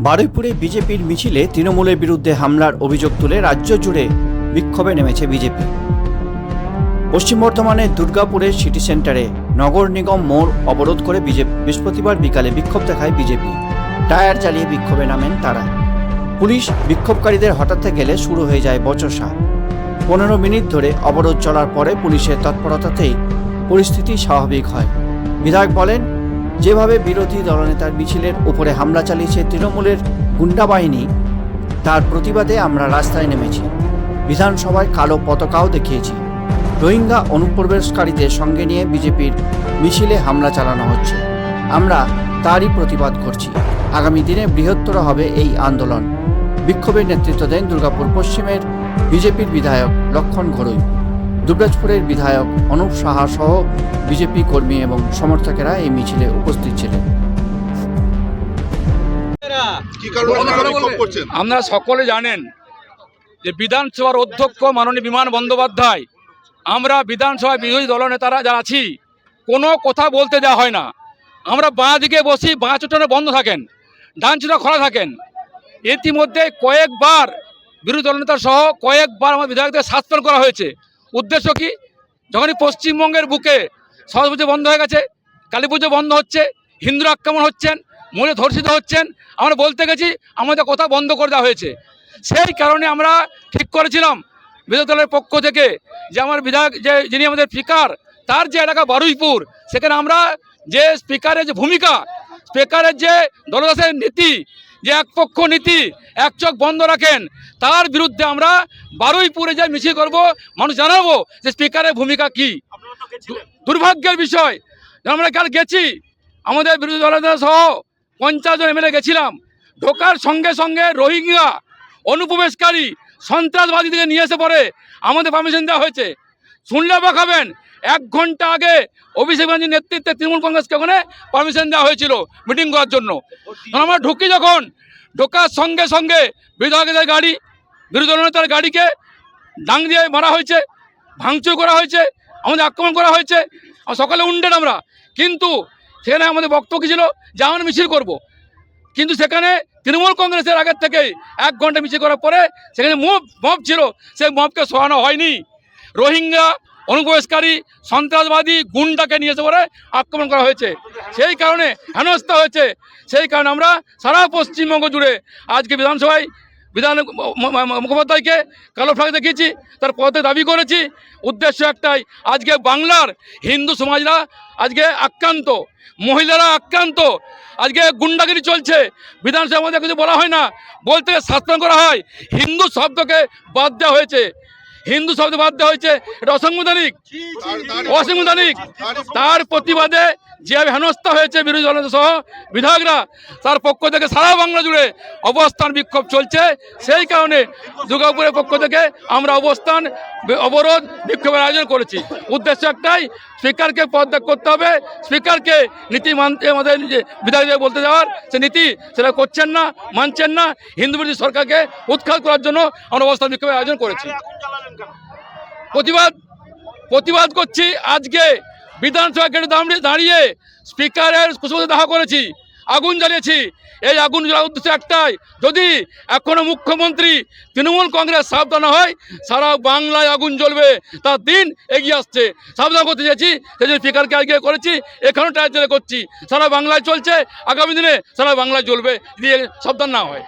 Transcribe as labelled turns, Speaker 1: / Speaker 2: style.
Speaker 1: বারুইপুরে বিজেপির মিছিলে তৃণমূলের বিরুদ্ধে হামলার অভিযোগ তুলে রাজ্য জুড়ে বিক্ষোভে নেমেছে বিজেপি। পশ্চিম বর্ধমানের দুর্গাপুরের সিটি সেন্টারে নগর নিগম মোড় অবরোধ করে বৃহস্পতিবার বিকালে বিক্ষোভ দেখায় বিজেপি। টায়ার জ্বালিয়ে বিক্ষোভে নামেন তারা। পুলিশ বিক্ষোভকারীদের হটাতে গেলে শুরু হয়ে যায় বচসা। 15 মিনিট ধরে অবরোধ চলার পরে পুলিশের তৎপরতাতেই পরিস্থিতি স্বাভাবিক হয়। বিধায়ক বলেন, যেভাবে বিরোধী দলনেতার মিছিলের উপরে হামলা চালিয়েছে তৃণমূলের গুন্ডা বাহিনী, তার প্রতিবাদে আমরা রাস্তায় নেমেছি। বিধানসভায় কালো পতাকাও দেখিয়েছি। রোহিঙ্গা অনুপ্রবেশকারীদের সঙ্গে নিয়ে বিজেপির মিছিলে হামলা চালানো হচ্ছে। আমরা তারই প্রতিবাদ করছি। আগামী দিনে বৃহত্তর হবে এই আন্দোলন। বিক্ষোভের নেতৃত্ব দেন দুর্গাপুর পশ্চিমের বিজেপির বিধায়ক লক্ষণ ঘড়ুই। দুবরাজপুরের বিধায়ক অনুপ সাহা সহ বিজেপি কর্মী এবং সমর্থকেরা এই মিছিলে উপস্থিত ছিলেন।
Speaker 2: আপনারা সকলে জানেন যে বিধানসভার অধ্যক্ষ মাননীয় বিমান বন্দ্যোপাধ্যায়, আমরা বিধানসভায় বিরোধী দলনেতারা যারা আছি কোনো কথা বলতে দেওয়া হয় না। আমরা বাঁ দিকে বসি, বাঁ চুটানো বন্ধ থাকেন, ডান চুটা খোলা থাকেন। ইতিমধ্যে কয়েকবার বিরোধী দলনেতা সহ কয়েকবার আমার বিধায়কদের সাসপেন্ড করা হয়েছে। উদ্দেশ্য কি? যখনই পশ্চিমবঙ্গের বুকে সরস্বতী পুজো বন্ধ হয়ে গেছে, কালী পুজো বন্ধ হচ্ছে, হিন্দুরা আক্রমণ হচ্ছেন, মহিলা ধর্ষিত হচ্ছেন, আমরা বলতে গেছি আমাদের কথা বন্ধ করে দেওয়া হয়েছে। সেই কারণে আমরা ঠিক করেছিলাম বিরোধী দলের পক্ষ থেকে যে আমার বিধায়ক যিনি আমাদের স্পিকার, তার যে এলাকা বারুইপুর, সেখানে আমরা যে স্পিকারের যে ভূমিকা, স্পিকারের যে দলদাসের নীতি, যে একপক্ষ নীতি, এক চোখ বন্ধ রাখেন, তার বিরুদ্ধে আমরা বারুইপুরে যে মিছিল করব, মানুষ জানাবো যে স্পিকারের ভূমিকা কি। দুর্ভাগ্যের বিষয়, আমরা কাল গেছি, আমাদের বিরোধী দলনেতা সহ 50 জন এমএলএ গেছিলাম। ঢোকার সঙ্গে সঙ্গে রোহিঙ্গা অনুপ্রবেশকারী সন্ত্রাসবাদী থেকে নিয়ে এসে পরে আমাদের পারমিশন দেওয়া হয়েছে। শুনলে অবাক হবেন, 1 ঘন্টা আগে অভিষেক ব্যানার্জির নেতৃত্বে তৃণমূল কংগ্রেসকে ওখানে পারমিশন দেওয়া হয়েছিল মিটিং করার জন্য। আমরা ঢুকি, যখন ঢোকার সঙ্গে সঙ্গে বিধায়কদের গাড়ি, বিরোধী দলনেতার গাড়িকে ডাং দিয়ে মারা হয়েছে, ভাঙচুর করা হয়েছে, আমাদের আক্রমণ করা হয়েছে। সকালে উন্ডেন আমরা, কিন্তু সেখানে আমাদের বক্তব্য ছিল যে আমরা মিছিল করব। কিন্তু সেখানে তৃণমূল কংগ্রেসের আগের থেকেই 1 ঘন্টা মিছিল করার পরে সেখানে মব ছিল, সেই মবকে সরানো হয়নি। রোহিঙ্গা অনুপ্রবেশকারী সন্ত্রাসবাদী গুন্ডাকে নিয়ে এসে পরে আক্রমণ করা হয়েছে, সেই কারণে হেনস্থা হয়েছে। সেই কারণে আমরা সারা পশ্চিমবঙ্গ জুড়ে আজকে বিধানসভায় মুখোপাধ্যায়কে কালো ফ্ল্যাগ দেখিয়েছি, তার পদে দাবি করেছি। উদ্দেশ্য একটাই, আজকে বাংলার হিন্দু সমাজরা আজকে আক্রান্ত, মহিলারা আক্রান্ত, আজকে গুন্ডাগিরি চলছে। বিধানসভার মধ্যে কিছু বলা হয় না, বলতে সাসপেন্ড করা হয়। হিন্দু শব্দকে বাদ দেওয়া হয়েছে, হিন্দু শব্দ বাদ দেওয়া হয়েছে, এটা অসাংবিধানিক। তার প্রতিবাদে যেভাবে হেনস্থা হয়েছে বিরোধী দলনেতা সহ বিধায়করা, তার পক্ষ থেকে সারা বাংলা জুড়ে অবস্থান বিক্ষোভ চলছে। সেই কারণে দুর্গাপুরের পক্ষ থেকে আমরা অবস্থান অবরোধ বিক্ষোভের আয়োজন করেছি। উদ্দেশ্য একটাই, স্পিকারকে পদত্যাগ করতে হবে। স্পিকারকে নীতি মানতে আমাদের বিধায়কদের বলতে যাওয়ার, সে নীতি সেটা করছেন না, মানছেন না। হিন্দু বিরোধী সরকারকে উৎখাত করার জন্য আমরা অবস্থান বিক্ষোভের আয়োজন করেছি। প্রতিবাদ করছি। আজকে বিধানসভা গেটে দাঁড়িয়ে স্পিকারের কুশলে দেখা করেছি, আগুন জ্বালিয়েছি। এই আগুন জ্বালার উদ্দেশ্য একটাই, যদি এখনো মুখ্যমন্ত্রী তৃণমূল কংগ্রেস সাবধান হয়, সারা বাংলায় আগুন জ্বলবে, তার দিন এগিয়ে আসছে। সাবধান করতে চেয়েছি, সেই জন্য স্পিকারকে আজকে করেছি, এখানেও টায়ার জেলে করছি। সারা বাংলায় চলছে, আগামী দিনে সারা বাংলায় জ্বলবে, যদি সাবধান না হয়।